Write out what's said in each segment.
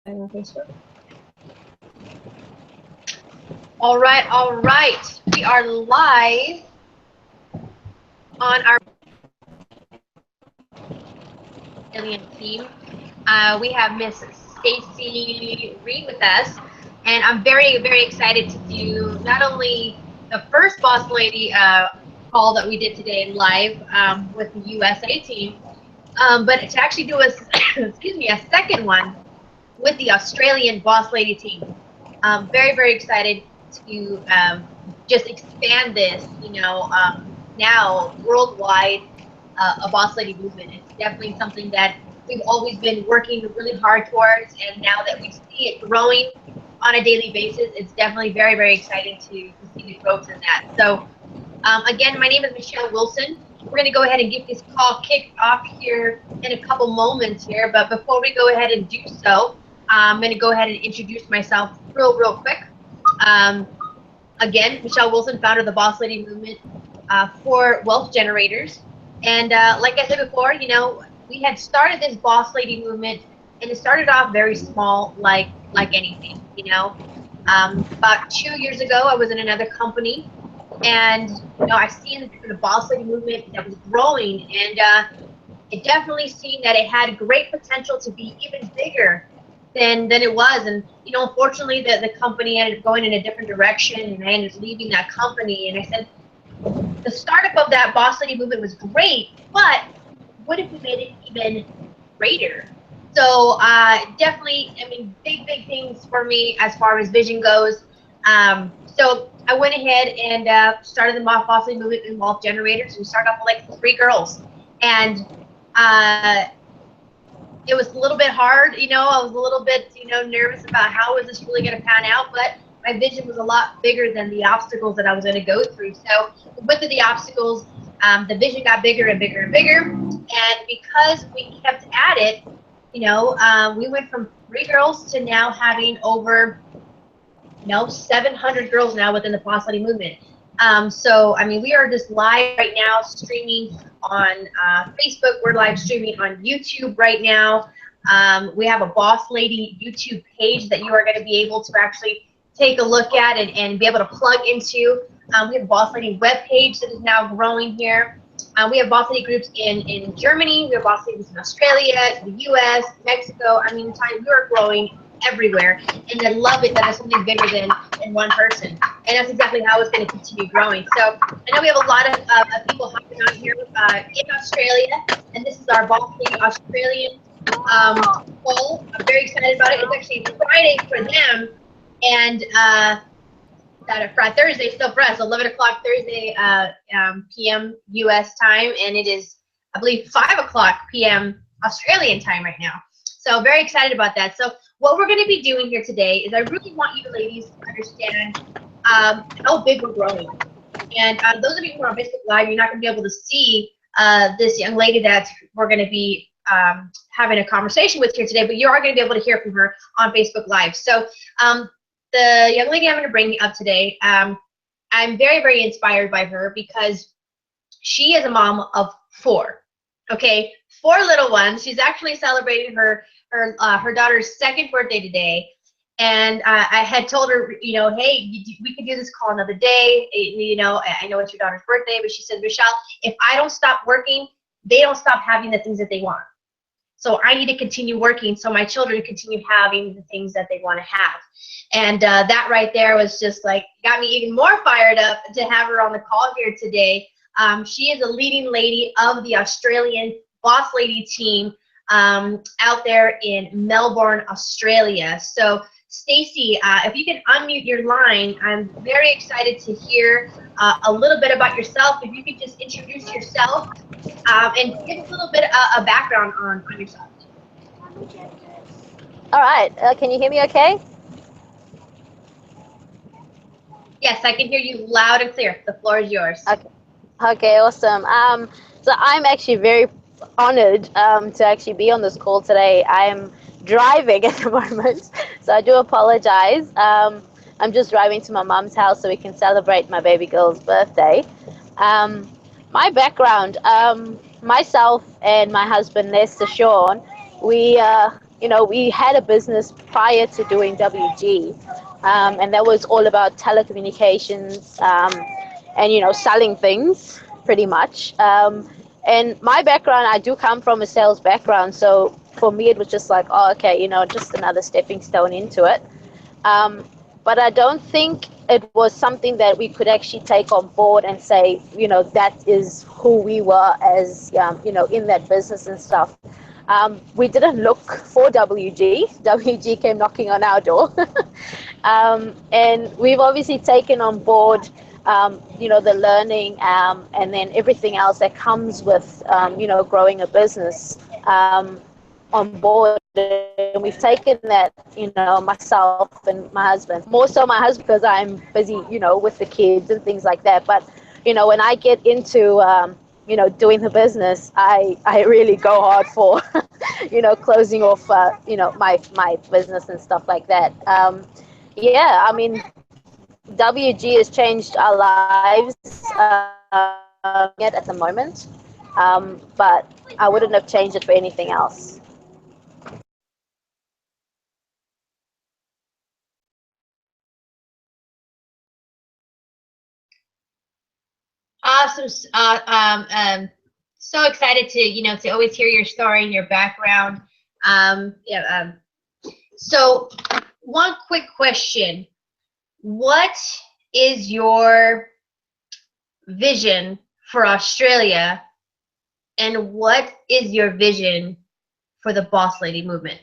On Facebook. All right, all right. We are live on our Australian team. We have Miss Stacy Rheede with us, and I'm very, very excited to do not only the first Boss Lady call that we did today live with the USA team, but to actually do a excuse me, a second one with the Australian Boss Lady team. Very, very excited to just expand this, now worldwide, a Boss Lady movement. It's definitely something that we've always been working really hard towards, and now that we see it growing on a daily basis, it's definitely very, very exciting to see the growth in that. So, again, my name is Michelle Wilson. We're going to go ahead and get this call kicked off here in a couple moments here, but before we go ahead and do so, I'm going to go ahead and introduce myself real quick. Again, Michelle Wilson, founder of the Boss Lady Movement for wealth generators. And like I said before, we had started this Boss Lady Movement, and it started off very small, like anything. About 2 years ago, I was in another company, and I seen the Boss Lady Movement that was growing, and it definitely seemed that it had great potential to be even bigger than it was. And unfortunately, the company ended up going in a different direction, and I ended up leaving that company. And I said, the startup of that Boss Lady movement was great, but what if we made it even greater? So definitely, I mean, big things for me as far as vision goes. So I went ahead and started the Boss Lady movement in wealth generators. We started off with like 3 girls, and it was a little bit hard. I was a little bit, nervous about how is this really going to pan out, but my vision was a lot bigger than the obstacles that I was going to go through. So with the obstacles, the vision got bigger and bigger and bigger. And because we kept at it, we went from 3 girls to now having over, 700 girls now within the Boss Lady movement. So, I mean, we are just live right now, streaming on Facebook. We're live streaming on YouTube right now. We have a Boss Lady YouTube page that you are going to be able to actually take a look at and be able to plug into. We have a Boss Lady web page that is now growing here. We have Boss Lady groups in Germany. We have Boss Lady groups in Australia, the U.S., Mexico. I mean, we are growing everywhere, and I love it that it's something bigger than one person, and that's exactly how it's going to continue growing. So I know we have a lot of people hopping on here in Australia, and this is our Boss Lady Australian poll. I'm very excited about it. It's actually Friday for them, and Friday, Thursday still for us, 11 o'clock Thursday p.m. U.S. time, and it is, I believe, 5 o'clock p.m. Australian time right now. So very excited about that. So what we're going to be doing here today is I really want you ladies to understand how big we're growing. And those of you who are on Facebook Live, you're not going to be able to see this young lady that we're going to be having a conversation with here today, but you are going to be able to hear from her on Facebook Live. So the young lady I'm going to bring up today, I'm very inspired by her because she is a mom of 4. Okay, 4 little ones. She's actually celebrating her daughter's 2nd birthday today, and I had told her, hey, we could do this call another day. I know it's your daughter's birthday, but she said, Michelle, if I don't stop working, they don't stop having the things that they want. So I need to continue working so my children continue having the things that they want to have. And that right there was just like, got me even more fired up to have her on the call here today. She is a leading lady of the Australian Boss Lady team out there in Melbourne, Australia. So Stacy, if you can unmute your line, I'm very excited to hear a little bit about yourself. If you could just introduce yourself and give a little bit of background on yourself. All right. Can you hear me okay? Yes, I can hear you loud and clear. The floor is yours. Okay, awesome. So I'm actually very honored to actually be on this call today. I'm driving at the moment, so I do apologize. I'm just driving to my mom's house so we can celebrate my baby girl's birthday. My background, myself and my husband, Lester Sean, we we had a business prior to doing WG, and that was all about telecommunications, and selling things pretty much. And my background, I do come from a sales background, so for me it was just like, oh, okay, just another stepping stone into it. Um, but I don't think it was something that we could actually take on board and say, that is who we were as, in that business and stuff. We didn't look for WG. WG came knocking on our door. And we've obviously taken on board, the learning, and then everything else that comes with, growing a business, on board. And we've taken that, myself and my husband, more so my husband, because I'm busy, with the kids and things like that. But, when I get into, doing the business, I really go hard for, closing off, my business and stuff like that. Yeah, I mean, WG has changed our lives, at the moment, but I wouldn't have changed it for anything else. Awesome. So excited to, to always hear your story and your background. Yeah. So one quick question. What is your vision for Australia, and what is your vision for the Boss Lady movement?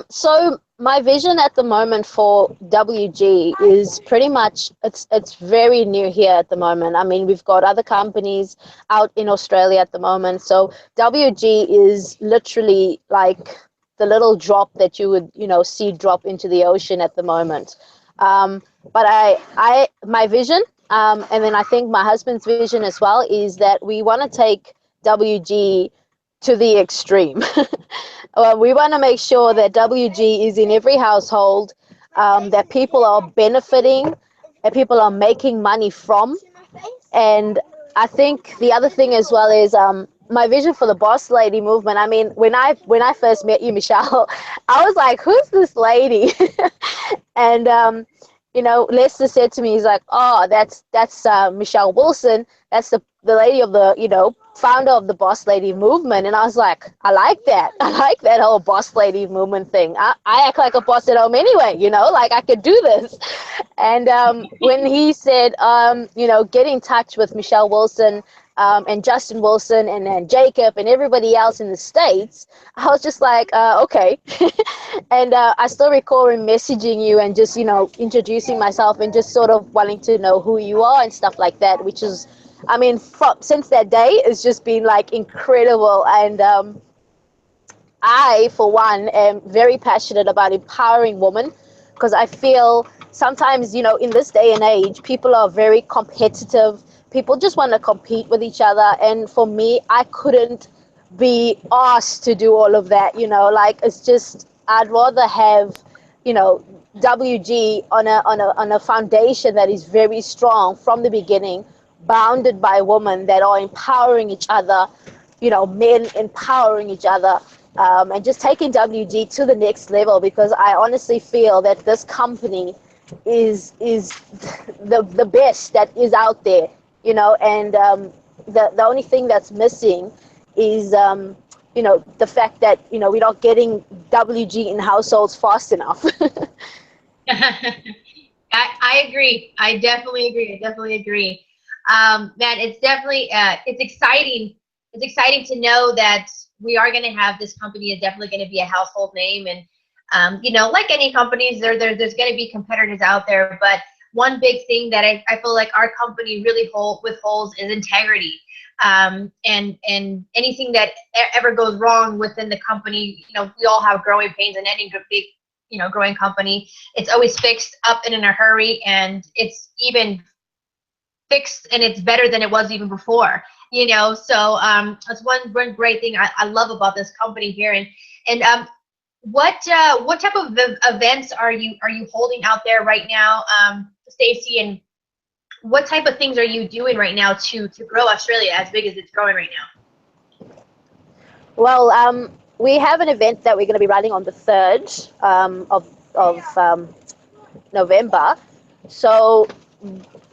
So my vision at the moment for WG is pretty much, it's very new here at the moment. I mean, we've got other companies out in Australia at the moment. So WG is literally like the little drop that you would, see drop into the ocean at the moment. But my vision, and then I think my husband's vision as well, is that we want to take WG to the extreme. We want to make sure that WG is in every household, that people are benefiting, that people are making money from. And I think the other thing as well is, my vision for the Boss Lady movement. I mean, when I first met you, Michelle, I was like, "Who's this lady?" And Lester said to me, he's like, "Oh, that's Michelle Wilson. That's the lady of the founder of the Boss Lady movement." And I was like, "I like that. I like that whole Boss Lady movement thing. I act like a boss at home anyway. Like I could do this." And when he said, get in touch with Michelle Wilson, and Justin Wilson, and then Jacob and everybody else in the States, I was just like, okay. And I still recall him messaging you and just, introducing myself and just sort of wanting to know who you are and stuff like that, which is, I mean, since that day, it's just been like incredible. And I, for one, am very passionate about empowering women, because I feel sometimes, in this day and age, people are very competitive. People just want to compete with each other. And for me, I couldn't be asked to do all of that, like it's just, I'd rather have, WG on a foundation that is very strong from the beginning, bounded by women that are empowering each other, men empowering each other, and just taking WG to the next level, because I honestly feel that this company is the best that is out there, and the only thing that's missing is the fact that we're not getting WG in households fast enough. I agree. I definitely agree. I definitely agree. Man, it's definitely it's exciting. It's exciting to know that we are going to have this company is definitely going to be a household name, and like any companies, there's going to be competitors out there. But one big thing that I feel like our company really withholds is integrity. And anything that ever goes wrong within the company, we all have growing pains in any big growing company. It's always fixed up and in a hurry, and it's even fixed and it's better than it was even before. So that's one great thing I love about this company here. And what type of events are you holding out there right now, Stacy? And what type of things are you doing right now to grow Australia as big as it's growing right now? Well, we have an event that we're going to be running on the 3rd of November. So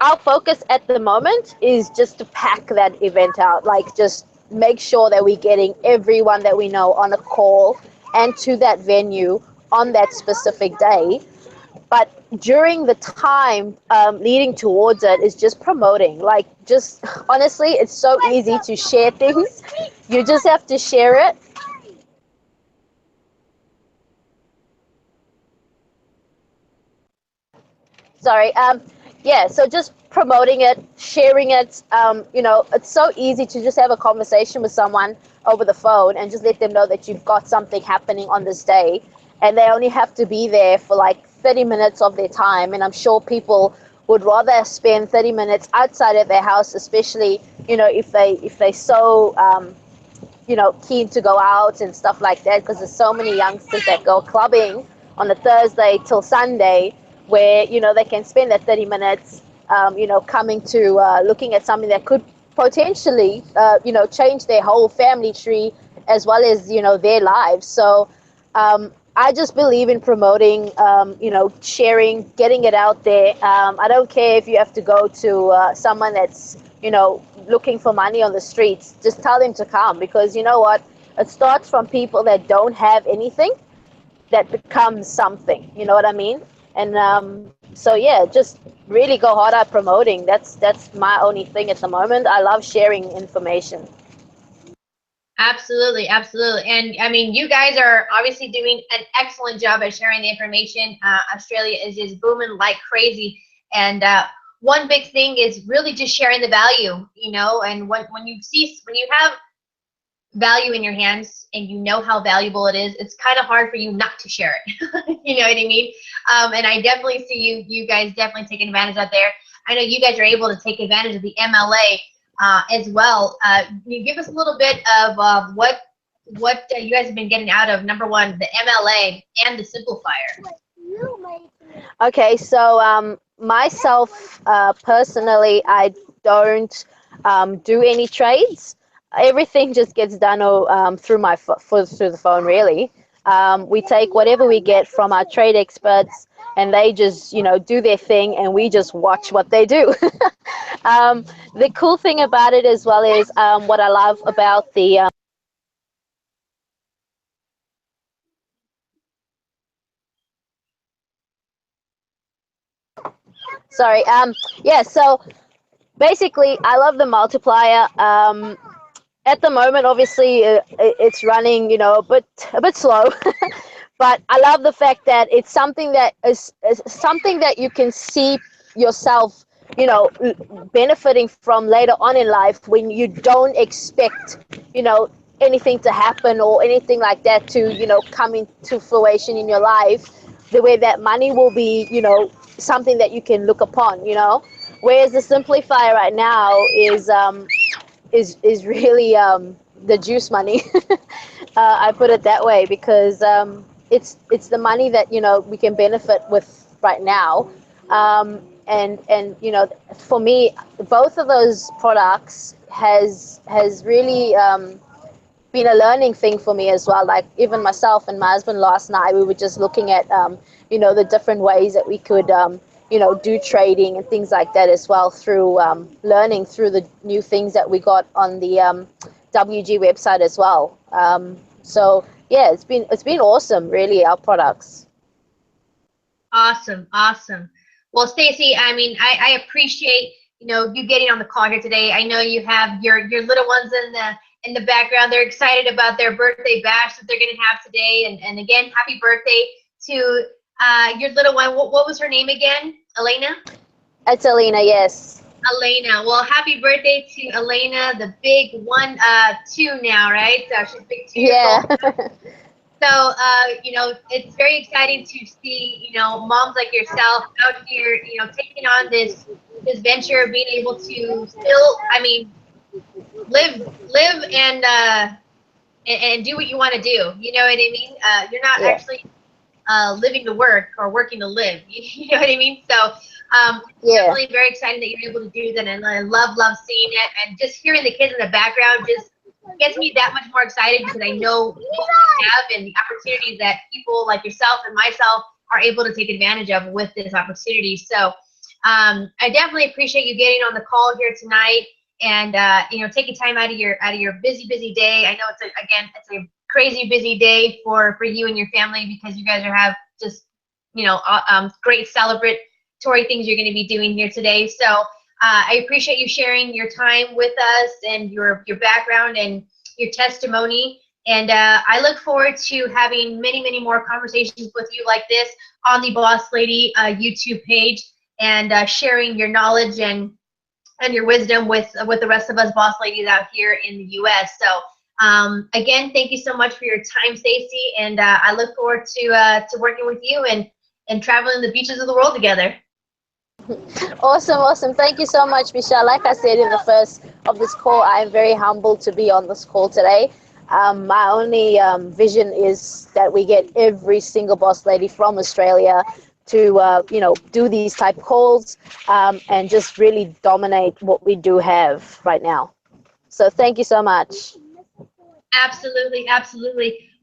our focus at the moment is just to pack that event out, like just make sure that we're getting everyone that we know on a call and to that venue on that specific day. But during the time leading towards it is just promoting. Like, just honestly, it's so easy to share things. You just have to share it. Sorry. Yeah, so just promoting it, sharing it. It's so easy to just have a conversation with someone over the phone and just let them know that you've got something happening on this day, and they only have to be there for like 30 minutes of their time. And I'm sure people would rather spend 30 minutes outside of their house, especially if they so keen to go out and stuff like that, because there's so many youngsters that go clubbing on a Thursday till Sunday, where they can spend that 30 minutes coming to looking at something that could potentially change their whole family tree, as well as their lives. So I just believe in promoting, sharing, getting it out there. I don't care if you have to go to someone that's, looking for money on the streets. Just tell them to come, because you know what? It starts from people that don't have anything that becomes something. You know what I mean? And so yeah, just really go hard at promoting. That's my only thing at the moment. I love sharing information. Absolutely, absolutely. And I mean, you guys are obviously doing an excellent job at sharing the information. Australia is just booming like crazy. And one big thing is really just sharing the value, and when you have value in your hands and you know how valuable it is, it's kind of hard for you not to share it. You know what I mean? And I definitely see you guys definitely taking advantage out there. I know you guys are able to take advantage of the MLA as well. Can you give us a little bit of what you guys have been getting out of, number one, the MLA and the Simplifier? Okay, so myself personally, I don't do any trades. Everything just gets done through through the phone, really. We take whatever we get from our trade experts, and they just do their thing, and we just watch what they do. The cool thing about it as well is what I love about the sorry, yeah, so basically I love the multiplier. At the moment, obviously, it's running, a bit slow. But I love the fact that it's something that is something that you can see yourself, benefiting from later on in life, when you don't expect, anything to happen or anything like that to, come into fruition in your life. The way that money will be, something that you can look upon. Whereas the simplifier right now is really the juice money. I put it that way, because it's the money that we can benefit with right now, and for me, both of those products has really been a learning thing for me as well. Like, even myself and my husband last night, we were just looking at the different ways that we could do trading and things like that as well, through learning through the new things that we got on the WG website as well. So yeah, it's been awesome, really, our products. Awesome, awesome. Well, Stacy, I mean, I appreciate you getting on the call here today. I know you have your little ones in the background. They're excited about their birthday bash that they're going to have today. And again, happy birthday to your little one. What was her name again? Elena? It's Alina, yes. Elena. Well, happy birthday to Elena, the big one, 2 now, right? She's big 2 years Yeah. old. So, it's very exciting to see, moms like yourself out here, taking on this venture, being able to still, I mean, live and do what you want to do. You know what I mean? You're not Yeah. actually living to work or working to live. You know what I mean? So, it's Yeah. definitely very exciting that you're able to do that, and I love seeing it, and just hearing the kids in the background, just gets me that much more excited because I know what we have and the opportunities that people like yourself and myself are able to take advantage of with this opportunity. So I definitely appreciate you getting on the call here tonight and taking time out of your busy day. I know it's a crazy busy day for you and your family because you guys have just great celebratory things you're going to be doing here today. So I appreciate you sharing your time with us and your background and your testimony. And I look forward to having many more conversations with you like this on the Boss Lady YouTube page and sharing your knowledge and your wisdom with the rest of us boss ladies out here in the U.S. So again, thank you so much for your time, Stacy, and I look forward to working with you and traveling the beaches of the world together. Awesome. Thank you so much, Michelle. Like I said in the first of this call, I am very humbled to be on this call today. My only vision is that we get every single boss lady from Australia to do these type calls and just really dominate what we do have right now. So thank you so much. Absolutely.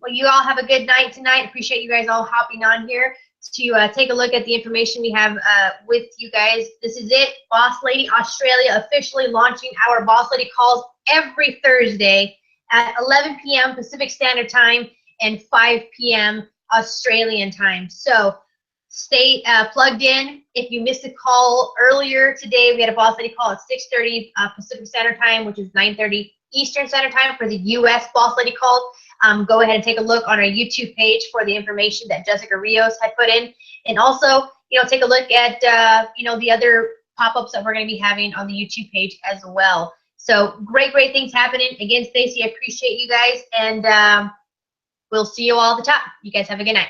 Well, you all have a good night tonight. Appreciate you guys all hopping on here to take a look at the information we have with you guys. This is it. Boss Lady Australia officially launching our Boss Lady calls every Thursday at 11 p.m. Pacific Standard Time and 5 p.m. Australian time. So stay plugged in. If you missed a call earlier today, we had a Boss Lady call at 6:30 Pacific Standard Time, which is 9:30 Eastern Standard Time for the U.S. Boss Lady calls. Go ahead and take a look on our YouTube page for the information that Jessica Rios had put in, and also take a look at the other pop-ups that we're going to be having on the YouTube page as well. So great things happening. Again, Stacy, I appreciate you guys, and we'll see you all at the top. You guys have a good night.